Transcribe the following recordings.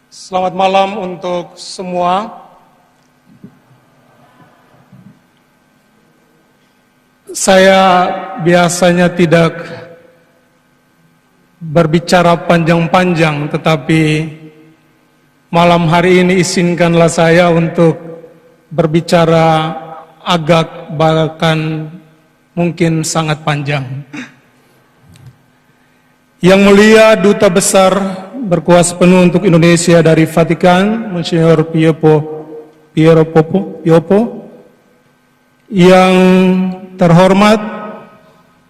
Selamat malam untuk semua. Saya biasanya tidak berbicara panjang-panjang, tetapi malam hari ini izinkanlah saya untuk berbicara agak bahkan mungkin sangat panjang. Yang mulia Duta Besar berkuasa penuh untuk Indonesia dari Vatikan, Monsignor Piero Piopo, yang terhormat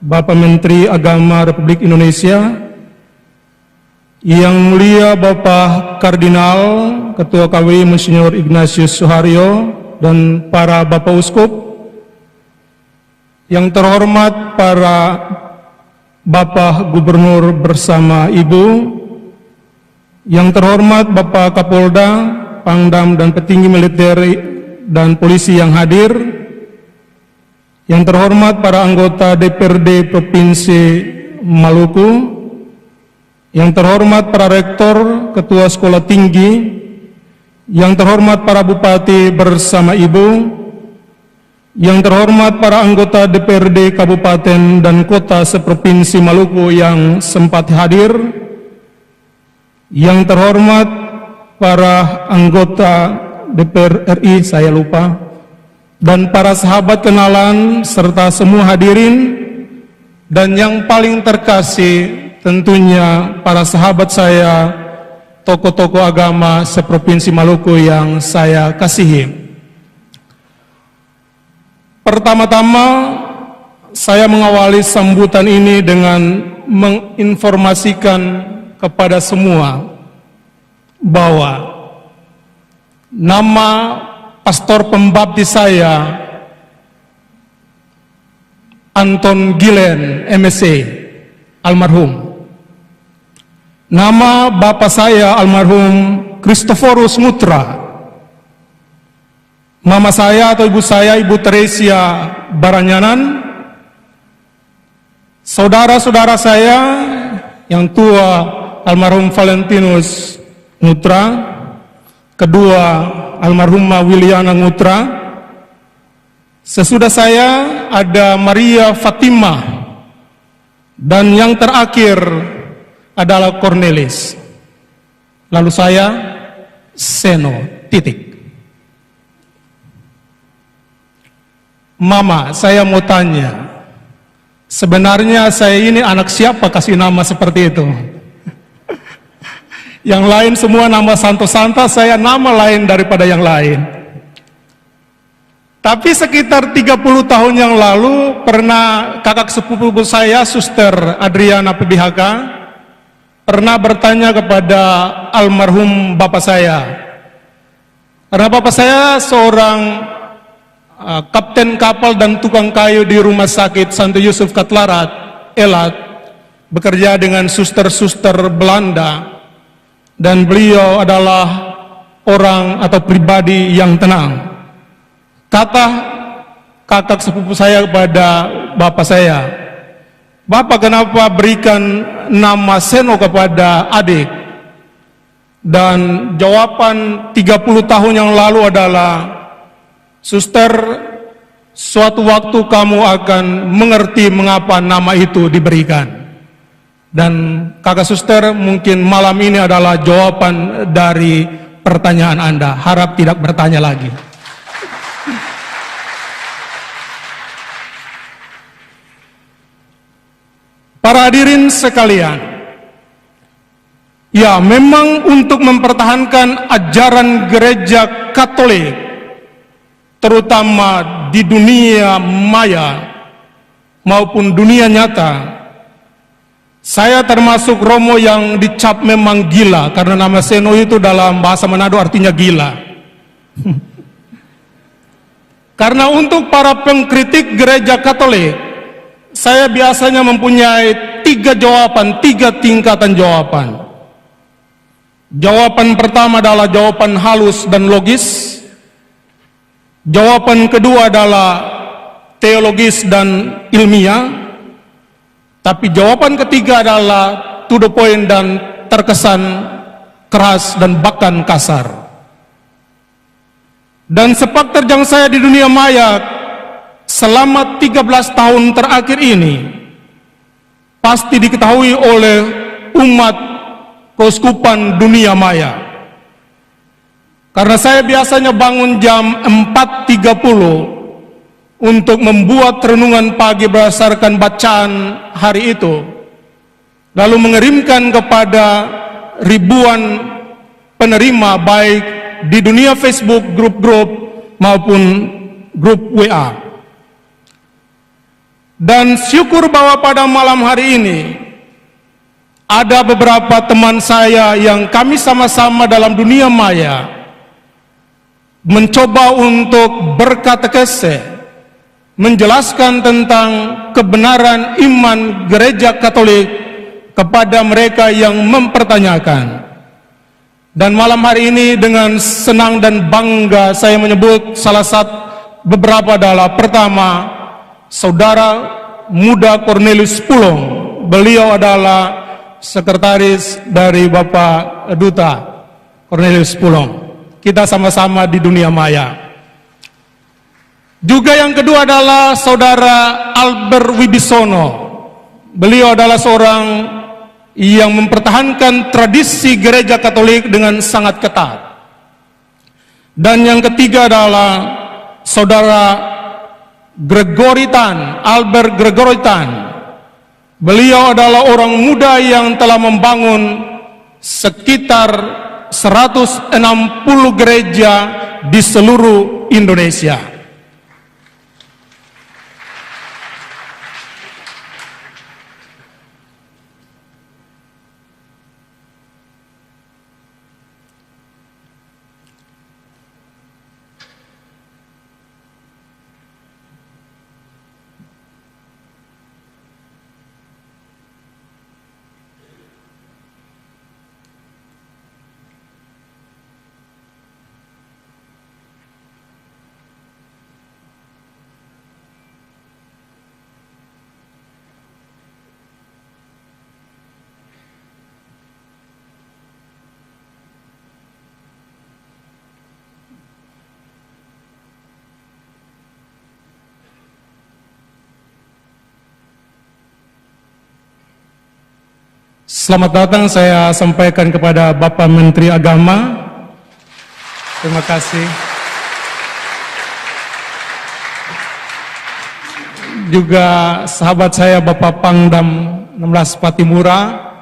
Bapak Menteri Agama Republik Indonesia, yang mulia Bapak Kardinal Ketua KWI Monsignor Ignatius Suharyo dan para Bapak Uskup, yang terhormat para Bapak Gubernur bersama Ibu, yang terhormat Bapak Kapolda, Pangdam dan petinggi militer dan polisi yang hadir, yang terhormat para anggota DPRD Provinsi Maluku, yang terhormat para rektor, ketua sekolah tinggi, yang terhormat para bupati bersama Ibu, yang terhormat para anggota DPRD Kabupaten dan Kota seprovinsi Maluku yang sempat hadir, yang terhormat para anggota DPR RI, saya lupa, dan para sahabat kenalan serta semua hadirin, dan yang paling terkasih tentunya para sahabat saya, tokoh-tokoh agama seprovinsi Maluku yang saya kasihi. Pertama-tama saya mengawali sambutan ini dengan menginformasikan kepada semua bahwa nama pastor pembaptis saya Anton Gilen MSc almarhum. Nama bapak saya almarhum Christoforus Mutra. Mama saya atau ibu saya, Ibu Teresia Baranyanan. Saudara-saudara saya yang tua almarhum Valentinus Mutra, kedua almarhumah Wiliana Mutra. Sesudah saya ada Maria Fatimah, dan yang terakhir adalah Cornelis. Lalu saya Seno, titik. Mama, saya mau tanya, sebenarnya saya ini anak siapa kasih nama seperti itu? Yang lain semua nama santo-santa, saya nama lain daripada yang lain. Tapi sekitar 30 tahun yang lalu pernah kakak sepupu saya, Suster Adriana PBHK, pernah bertanya kepada almarhum bapak saya. Karena bapak saya seorang kapten kapal dan tukang kayu di Rumah Sakit Santo Yusuf Katlarat, Elat, bekerja dengan suster-suster Belanda, dan beliau adalah orang atau pribadi yang tenang. Kata kakak sepupu saya kepada bapak saya, "Bapak kenapa berikan nama Seno kepada adik?" Dan jawaban 30 tahun yang lalu adalah, "Suster, suatu waktu kamu akan mengerti mengapa nama itu diberikan." Dan kakak suster, mungkin malam ini adalah jawaban dari pertanyaan Anda. Harap tidak bertanya lagi. Para hadirin sekalian, ya memang untuk mempertahankan ajaran gereja Katolik, terutama di dunia maya maupun dunia nyata, saya termasuk Romo yang dicap memang gila, karena nama Seno itu dalam bahasa Manado artinya gila. Karena untuk para pengkritik gereja Katolik, saya biasanya mempunyai 3 jawaban, 3 tingkatan jawaban. Jawaban pertama adalah jawaban halus dan logis. Jawaban kedua adalah teologis dan ilmiah. Tapi jawaban ketiga adalah to the point dan terkesan keras, dan bahkan kasar. Dan sepak terjang saya di dunia maya selama 13 tahun terakhir ini pasti diketahui oleh umat keuskupan dunia maya. Karena saya biasanya bangun jam 4.30 untuk membuat renungan pagi berdasarkan bacaan hari itu, lalu mengirimkan kepada ribuan penerima baik di dunia Facebook, grup-grup maupun grup WA. Dan syukur bahwa pada malam hari ini ada beberapa teman saya yang kami sama-sama dalam dunia maya mencoba untuk berkatekese, menjelaskan tentang kebenaran iman Gereja Katolik kepada mereka yang mempertanyakan. Dan malam hari ini dengan senang dan bangga saya menyebut salah satu beberapa adalah pertama, Saudara Muda Cornelius Pulong. Beliau adalah sekretaris dari Bapak Duta Cornelius Pulong. Kita sama-sama di dunia maya. Juga yang kedua adalah Saudara Albert Wibisono. Beliau adalah seorang yang mempertahankan tradisi Gereja Katolik dengan sangat ketat. Dan yang ketiga adalah Saudara Gregory Tan, Albert Gregory Tan. Beliau adalah orang muda yang telah membangun sekitar 160 gereja di seluruh Indonesia. Selamat datang saya sampaikan kepada Bapak Menteri Agama. Terima kasih. Juga sahabat saya Bapak Pangdam 16 Patimura.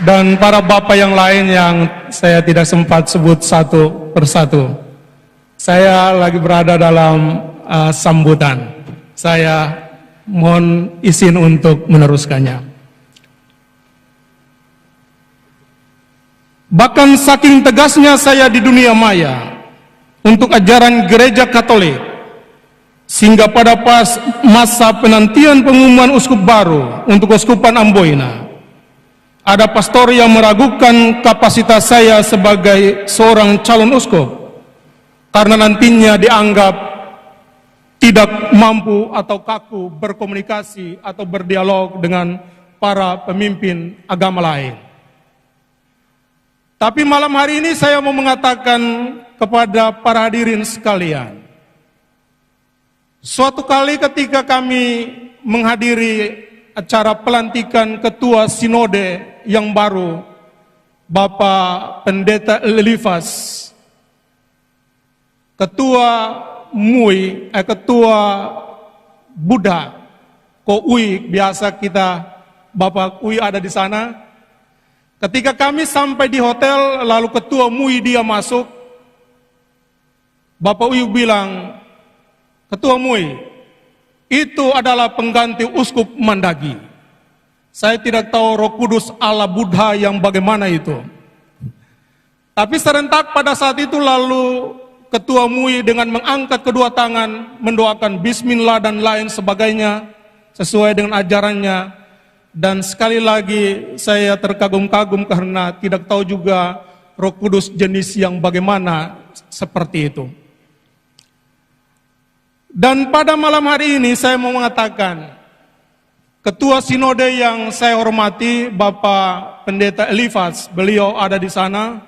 Dan para bapak yang lain yang saya tidak sempat sebut satu persatu. Saya lagi berada dalam sambutan. Saya mohon izin untuk meneruskannya. Bahkan saking tegasnya saya di dunia maya untuk ajaran Gereja Katolik, sehingga pada masa penantian pengumuman uskup baru untuk Uskupan Amboina, ada pastor yang meragukan kapasitas saya sebagai seorang calon uskup karena nantinya dianggap tidak mampu atau kaku berkomunikasi atau berdialog dengan para pemimpin agama lain. Tapi malam hari ini saya mau mengatakan kepada para hadirin sekalian, suatu kali ketika kami menghadiri acara pelantikan Ketua Sinode yang baru, Bapak Pendeta Elifas, Ketua MUI, Ketua Buddha, Ko-UI, biasa kita, Bapak UI ada di sana. Ketika kami sampai di hotel, lalu Ketua MUI dia masuk, Bapak UI bilang, Ketua MUI, itu adalah pengganti Uskup Mandagi. Saya tidak tahu Roh Kudus ala Buddha yang bagaimana itu. Tapi serentak pada saat itu lalu Ketua MUI dengan mengangkat kedua tangan, mendoakan bismillah dan lain sebagainya, sesuai dengan ajarannya. Dan sekali lagi saya terkagum-kagum karena tidak tahu juga Roh Kudus jenis yang bagaimana seperti itu. Dan pada malam hari ini saya mau mengatakan, Ketua Sinode yang saya hormati, Bapak Pendeta Elifas, beliau ada di sana.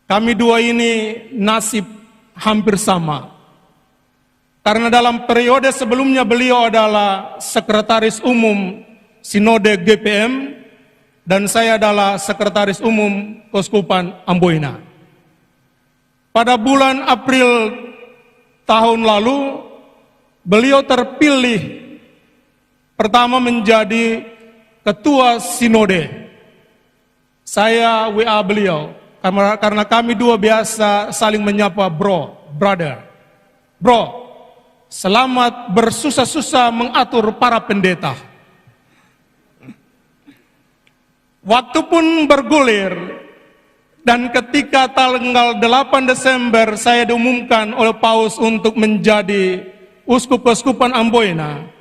Kami dua ini nasib hampir sama. Karena dalam periode sebelumnya beliau adalah Sekretaris Umum Sinode GPM dan saya adalah Sekretaris Umum Keuskupan Amboina. Pada bulan April tahun lalu, beliau terpilih pertama menjadi Ketua Sinode. Saya WA beliau, karena kami dua biasa saling menyapa brother. Bro, selamat bersusah-susah mengatur para pendeta. Waktu pun bergulir, dan ketika tanggal 8 Desember saya diumumkan oleh Paus untuk menjadi Uskup Keuskupan Amboina,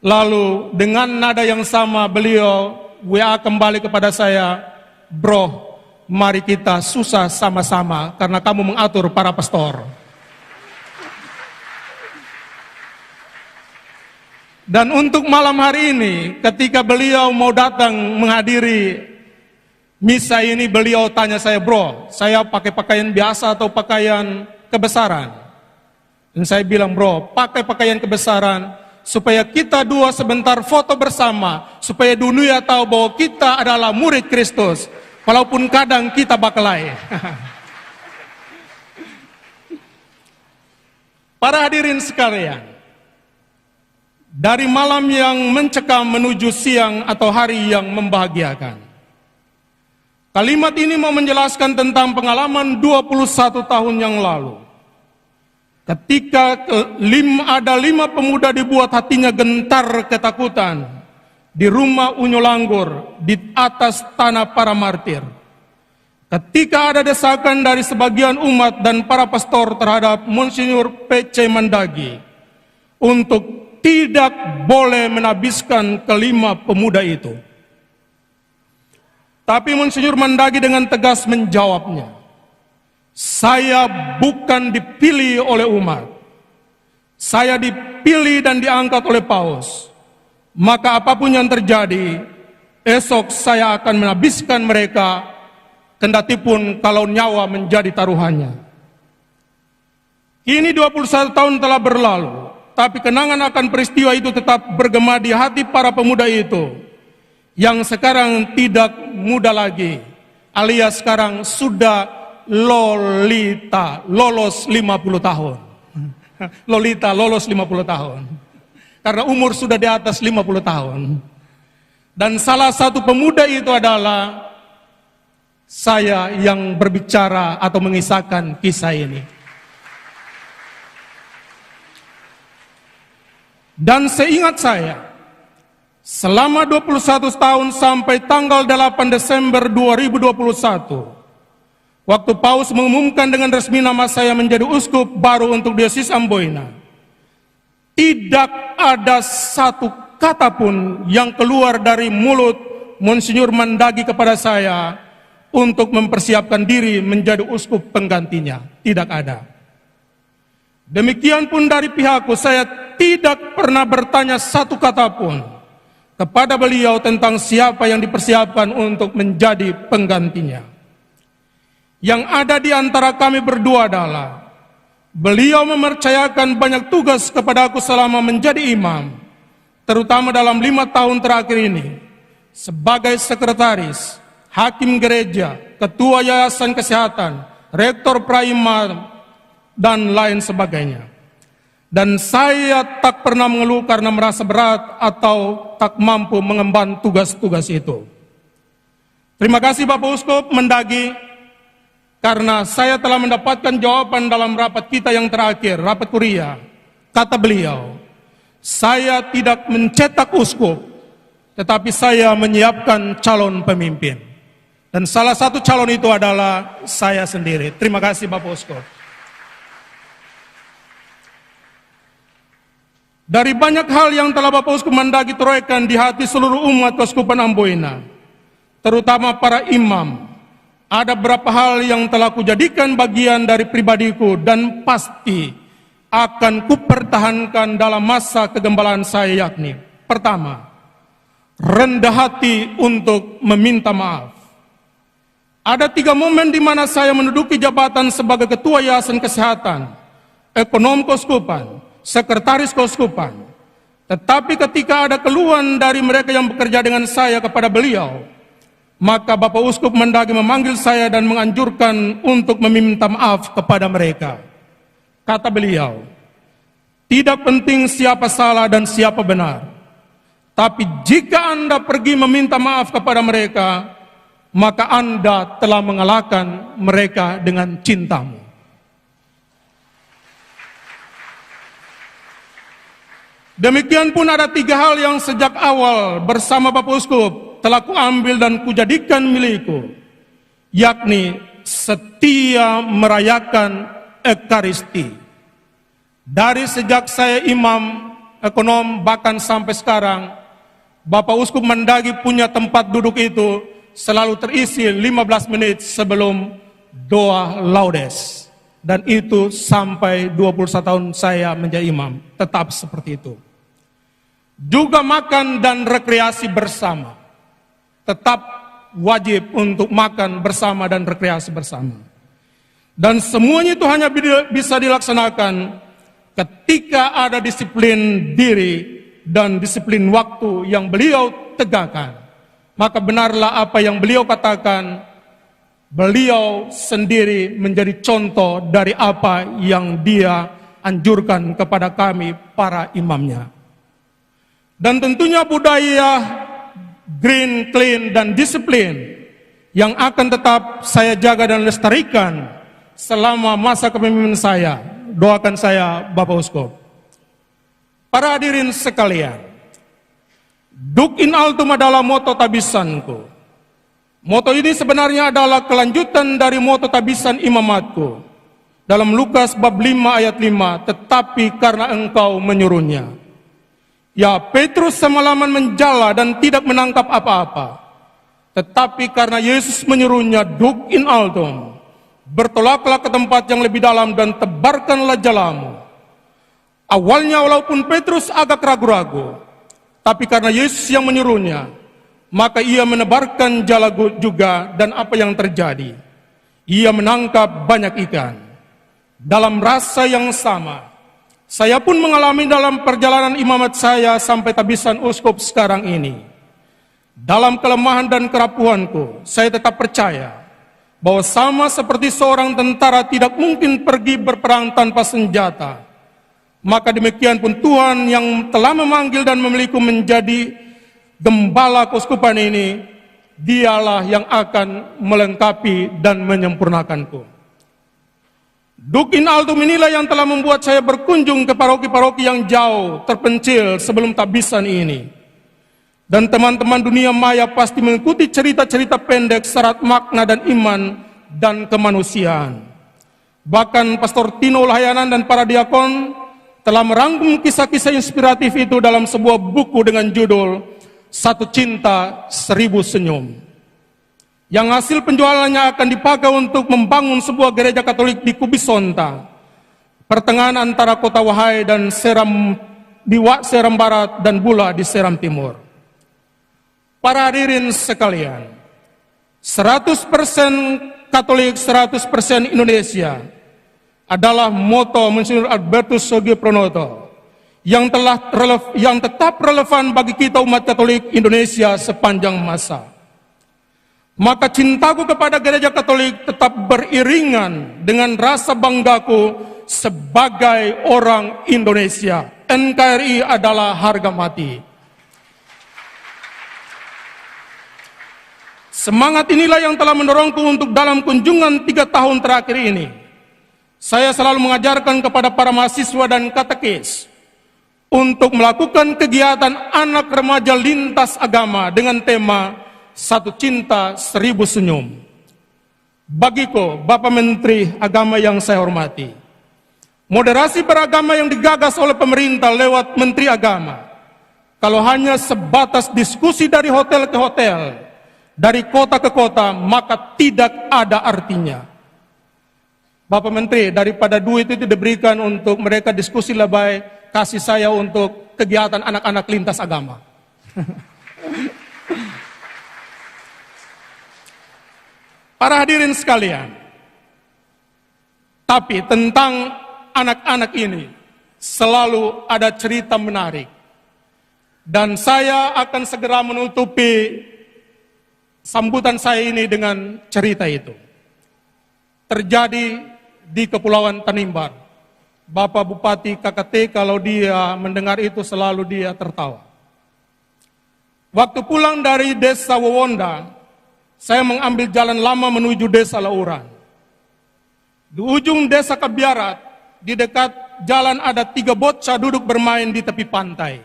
lalu dengan nada yang sama beliau WA kembali kepada saya, bro, mari kita susah sama-sama karena kamu mengatur para pastor. Dan untuk malam hari ini, ketika beliau mau datang menghadiri misa ini, beliau tanya saya, bro, saya pakai pakaian biasa atau pakaian kebesaran? Dan saya bilang, bro, pakai pakaian kebesaran, supaya kita dua sebentar foto bersama, supaya dunia tahu bahwa kita adalah murid Kristus, walaupun kadang kita bakelai. Para hadirin sekalian, dari malam yang mencekam menuju siang atau hari yang membahagiakan. Kalimat ini mau menjelaskan tentang pengalaman 21 tahun yang lalu. Ketika ada 5 pemuda dibuat hatinya gentar ketakutan di rumah Unyo Langgur di atas tanah para martir. Ketika ada desakan dari sebagian umat dan para pastor terhadap Monsinyur P.C. Mandagi untuk tidak boleh menabiskan kelima pemuda itu. Tapi Monsinyur Mandagi dengan tegas menjawabnya, saya bukan dipilih oleh umat, saya dipilih dan diangkat oleh Paus. Maka apapun yang terjadi, esok saya akan menabiskan mereka, kendatipun kalau nyawa menjadi taruhannya. Kini 21 tahun telah berlalu, tapi kenangan akan peristiwa itu tetap bergema di hati para pemuda itu, yang sekarang tidak muda lagi, alias sekarang sudah lolos 50 tahun. Lolita lolos 50 tahun. Karena umur sudah di atas 50 tahun. Dan salah satu pemuda itu adalah saya yang berbicara atau mengisahkan kisah ini. Dan seingat saya, selama 21 tahun sampai tanggal 8 Desember 2021, waktu Paus mengumumkan dengan resmi nama saya menjadi uskup baru untuk Diosis Amboina, tidak ada satu kata pun yang keluar dari mulut Monsinyur Mandagi kepada saya untuk mempersiapkan diri menjadi uskup penggantinya. Tidak ada. Demikian pun dari pihakku, saya tidak pernah bertanya satu kata pun kepada beliau tentang siapa yang dipersiapkan untuk menjadi penggantinya. Yang ada di antara kami berdua adalah beliau mempercayakan banyak tugas kepada aku selama menjadi imam, terutama dalam 5 tahun terakhir ini, sebagai sekretaris, hakim gereja, ketua yayasan kesehatan, rektor praimar, dan lain sebagainya. Dan saya tak pernah mengeluh karena merasa berat atau tak mampu mengemban tugas-tugas itu. Terima kasih Bapak Uskup Mandagi, karena saya telah mendapatkan jawaban dalam rapat kita yang terakhir, rapat kuria. Kata beliau, saya tidak mencetak uskup, tetapi saya menyiapkan calon pemimpin. Dan salah satu calon itu adalah saya sendiri. Terima kasih Bapak Uskup. Dari banyak hal yang telah Bapak Uskup Mandagi torehkan di hati seluruh umat Keuskupan Amboina, terutama para imam, ada beberapa hal yang telah kujadikan bagian dari pribadiku dan pasti akan kupertahankan dalam masa kegembalaan saya, yakni Pertama, rendah hati untuk meminta maaf. Ada 3 momen di mana saya menduduki jabatan sebagai Ketua Yayasan Kesehatan, Ekonom Keuskupan, Sekretaris Keuskupan. Tetapi ketika ada keluhan dari mereka yang bekerja dengan saya kepada beliau, maka Bapak Uskup Mendagri memanggil saya dan menganjurkan untuk meminta maaf kepada mereka. Kata beliau, tidak penting siapa salah dan siapa benar, tapi jika Anda pergi meminta maaf kepada mereka, maka Anda telah mengalahkan mereka dengan cintamu. Demikian pun ada 3 hal yang sejak awal bersama Bapak Uskup telah kuambil dan kujadikan milikku, yakni setia merayakan Ekaristi. Dari sejak saya imam, ekonom, bahkan sampai sekarang, Bapak Uskup Mendagri punya tempat duduk itu selalu terisi 15 menit sebelum doa laudes. Dan itu sampai 21 tahun saya menjadi imam, tetap seperti itu. Juga makan dan rekreasi bersama. Tetap wajib untuk makan bersama dan rekreasi bersama. Dan semuanya itu hanya bisa dilaksanakan ketika ada disiplin diri dan disiplin waktu yang beliau tegakkan. Maka benarlah apa yang beliau katakan, beliau sendiri menjadi contoh dari apa yang dia anjurkan kepada kami para imamnya. Dan tentunya budaya green, clean, dan disiplin yang akan tetap saya jaga dan lestarikan selama masa kepemimpinan saya. Doakan saya, Bapak Uskup. Para hadirin sekalian, Duc in altum adalah moto tabisanku. Moto ini sebenarnya adalah kelanjutan dari moto tabisan imamatku. Dalam Lukas bab 5 ayat 5, tetapi karena engkau menyuruhnya. Ya, Petrus semalaman menjala dan tidak menangkap apa-apa. Tetapi karena Yesus menyuruhnya, Duc in altum, bertolaklah ke tempat yang lebih dalam dan tebarkanlah jalamu. Awalnya walaupun Petrus agak ragu-ragu, tapi karena Yesus yang menyuruhnya, maka ia menebarkan jala juga, dan apa yang terjadi? Ia menangkap banyak ikan. Dalam rasa yang sama, saya pun mengalami dalam perjalanan imamat saya sampai tabisan uskup sekarang ini. Dalam kelemahan dan kerapuhanku, saya tetap percaya bahwa sama seperti seorang tentara tidak mungkin pergi berperang tanpa senjata, maka demikian pun Tuhan yang telah memanggil dan memilihku menjadi gembala keuskupan ini, dialah yang akan melengkapi dan menyempurnakanku. Duc in altum inilah yang telah membuat saya berkunjung ke paroki-paroki yang jauh terpencil sebelum tabisan ini. Dan teman-teman dunia maya pasti mengikuti cerita-cerita pendek syarat makna dan iman dan kemanusiaan. Bahkan Pastor Tino Layanan dan para diakon telah merangkum kisah-kisah inspiratif itu dalam sebuah buku dengan judul Satu Cinta Seribu Senyum, yang hasil penjualannya akan dipakai untuk membangun sebuah gereja Katolik di Kubisonta, pertengahan antara kota Wahai dan Seram di Seram Barat dan Bula di Seram Timur. Para hadirin sekalian, 100% Katolik, 100% Indonesia adalah moto Monsignor Albertus Sogi Pronoto yang tetap relevan bagi kita umat Katolik Indonesia sepanjang masa. Maka cintaku kepada gereja Katolik tetap beriringan dengan rasa banggaku sebagai orang Indonesia. NKRI adalah harga mati. Semangat inilah yang telah mendorongku untuk dalam kunjungan 3 tahun terakhir ini, saya selalu mengajarkan kepada para mahasiswa dan katekis untuk melakukan kegiatan anak remaja lintas agama dengan tema Satu Cinta Seribu Senyum. Bagiku, Bapak Menteri Agama yang saya hormati, moderasi beragama yang digagas oleh pemerintah lewat Menteri Agama, kalau hanya sebatas diskusi dari hotel ke hotel, dari kota ke kota, maka tidak ada artinya. Bapak Menteri, daripada duit itu diberikan untuk mereka diskusi lebay, kasih saya untuk kegiatan anak-anak lintas agama. Para hadirin sekalian, tapi tentang anak-anak ini selalu ada cerita menarik. Dan saya akan segera menutupi sambutan saya ini dengan cerita itu. Terjadi di Kepulauan Tanimbar. Bapak Bupati KKT kalau dia mendengar itu selalu dia tertawa. Waktu pulang dari desa Wewonda, saya mengambil jalan lama menuju desa Lauran. Di ujung desa Kabiarat, di dekat jalan ada 3 bocah duduk bermain di tepi pantai.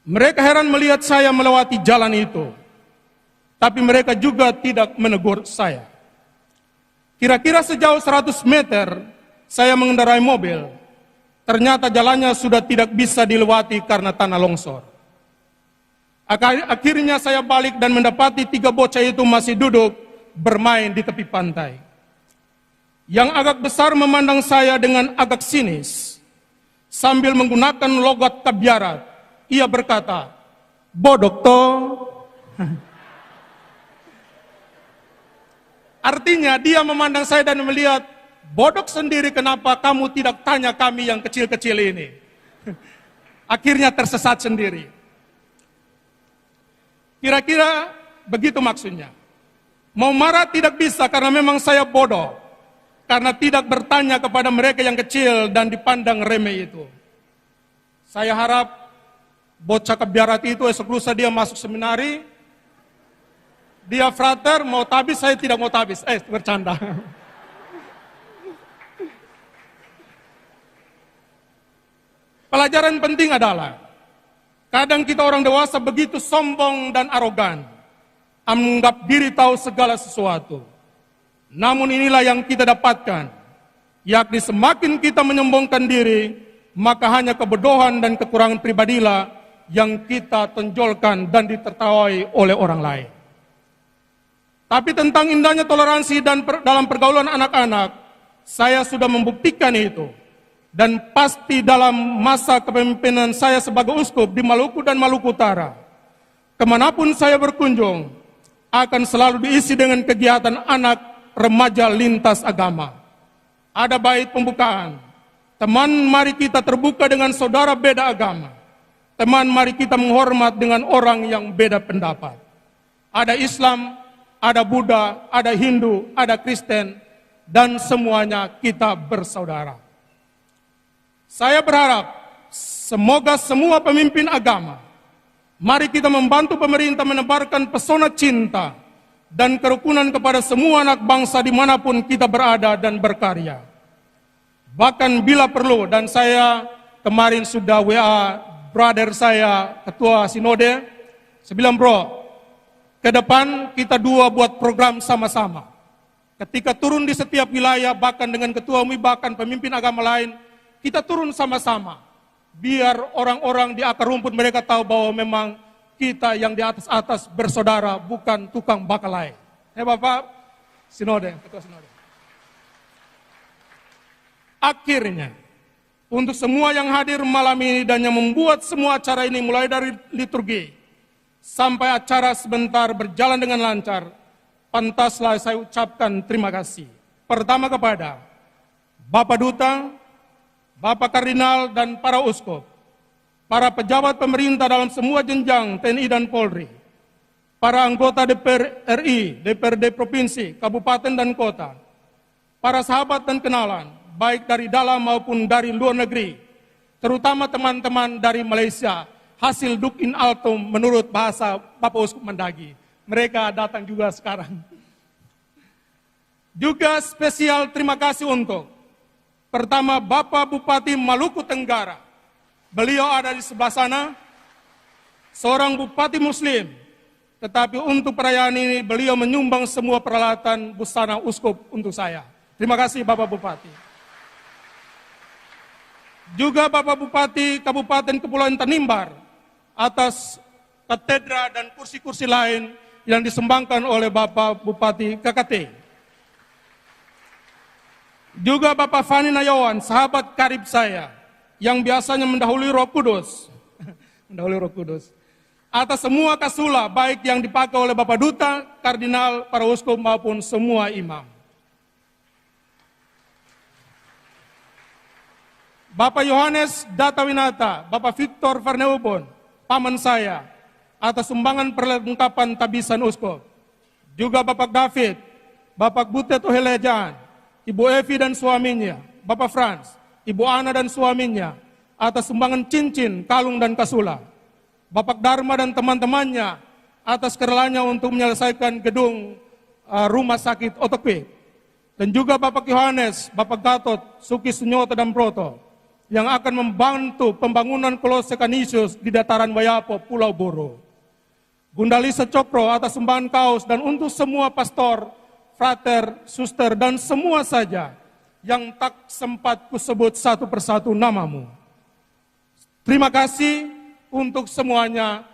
Mereka heran melihat saya melewati jalan itu. Tapi mereka juga tidak menegur saya. Kira-kira sejauh 100 meter, saya mengendarai mobil. Ternyata jalannya sudah tidak bisa dilewati karena tanah longsor. Akhirnya saya balik dan mendapati 3 bocah itu masih duduk bermain di tepi pantai. Yang agak besar memandang saya dengan agak sinis. Sambil menggunakan logat Kabiarat, ia berkata, "Bodok toh." Artinya dia memandang saya dan melihat, "Bodok sendiri, kenapa kamu tidak tanya kami yang kecil-kecil ini?" Akhirnya tersesat sendiri. Kira-kira begitu maksudnya. Mau marah tidak bisa karena memang saya bodoh. Karena tidak bertanya kepada mereka yang kecil dan dipandang remeh itu. Saya harap bocah Kabiarat itu esok lusa dia masuk seminari. Dia frater, mau tabis, saya tidak mau tabis. Bercanda. Pelajaran penting adalah, kadang kita orang dewasa begitu sombong dan arogan, anggap diri tahu segala sesuatu. Namun inilah yang kita dapatkan, yakni semakin kita menyombongkan diri, maka hanya kebodohan dan kekurangan pribadilah yang kita tonjolkan dan ditertawai oleh orang lain. Tapi tentang indahnya toleransi dan dalam pergaulan anak-anak, saya sudah membuktikan itu. Dan pasti dalam masa kepemimpinan saya sebagai uskup di Maluku dan Maluku Utara, kemanapun saya berkunjung, akan selalu diisi dengan kegiatan anak remaja lintas agama. Ada bait pembukaan, teman mari kita terbuka dengan saudara beda agama. Teman mari kita menghormat dengan orang yang beda pendapat. Ada Islam, ada Buddha, ada Hindu, ada Kristen, dan semuanya kita bersaudara. Saya berharap semoga semua pemimpin agama, mari kita membantu pemerintah menebarkan pesona cinta dan kerukunan kepada semua anak bangsa dimanapun kita berada dan berkarya. Bahkan bila perlu, dan saya kemarin sudah WA brother saya, ketua sinode, saya bilang, "Bro, ke depan kita dua buat program sama-sama. Ketika turun di setiap wilayah, bahkan dengan ketua MUI, bahkan pemimpin agama lain, kita turun sama-sama, biar orang-orang di akar rumput mereka tahu bahwa memang kita yang di atas-atas bersaudara, bukan tukang bakalai." Bapak Sinode, Ketua Sinode. Akhirnya, untuk semua yang hadir malam ini dan yang membuat semua acara ini mulai dari liturgi sampai acara sebentar berjalan dengan lancar, pantaslah saya ucapkan terima kasih. Pertama kepada Bapak Duta, Bapak Kardinal dan para uskup, para pejabat pemerintah dalam semua jenjang TNI dan Polri, para anggota DPR RI, DPRD Provinsi, Kabupaten dan Kota, para sahabat dan kenalan, baik dari dalam maupun dari luar negeri, terutama teman-teman dari Malaysia, hasil Duk in Altum menurut bahasa Bapak Uskup Mendagi. Mereka datang juga sekarang. Juga spesial terima kasih untuk pertama, Bapak Bupati Maluku Tenggara. Beliau ada di sebelah sana, seorang bupati muslim. Tetapi untuk perayaan ini, beliau menyumbang semua peralatan busana uskup untuk saya. Terima kasih Bapak Bupati. Juga Bapak Bupati Kabupaten Kepulauan Tanimbar, atas katedra dan kursi-kursi lain yang disumbangkan oleh Bapak Bupati KKT. Juga Bapak Fani Nayawan, sahabat karib saya, yang biasanya mendahului Roh Kudus, mendahului Roh Kudus, atas semua kasula baik yang dipakai oleh Bapak Duta, Kardinal, para uskup maupun semua imam. Bapak Yohanes Datawinata, Bapak Victor Farneupon, paman saya, atas sumbangan perlengkapan tabisan uskup. Juga Bapak David, Bapak Butet Ohelejan, Ibu Evi dan suaminya, Bapak Franz, Ibu Ana dan suaminya, atas sumbangan cincin, kalung dan kasula. Bapak Dharma dan teman-temannya, atas kerelanya untuk menyelesaikan gedung rumah sakit ortoped. Dan juga Bapak Yohanes, Bapak Gatot, Suki Sunyoto dan Proto, yang akan membantu pembangunan Kolose Kanisius di dataran Wayapo, Pulau Buru. Bunda Lisa Cokro atas sumbangan kaos, dan untuk semua pastor, frater, suster, dan semua saja yang tak sempat kusebut satu persatu namamu. Terima kasih untuk semuanya.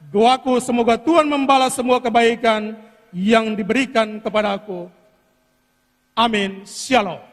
Doaku semoga Tuhan membalas semua kebaikan yang diberikan kepadaku. Amin. Shalom.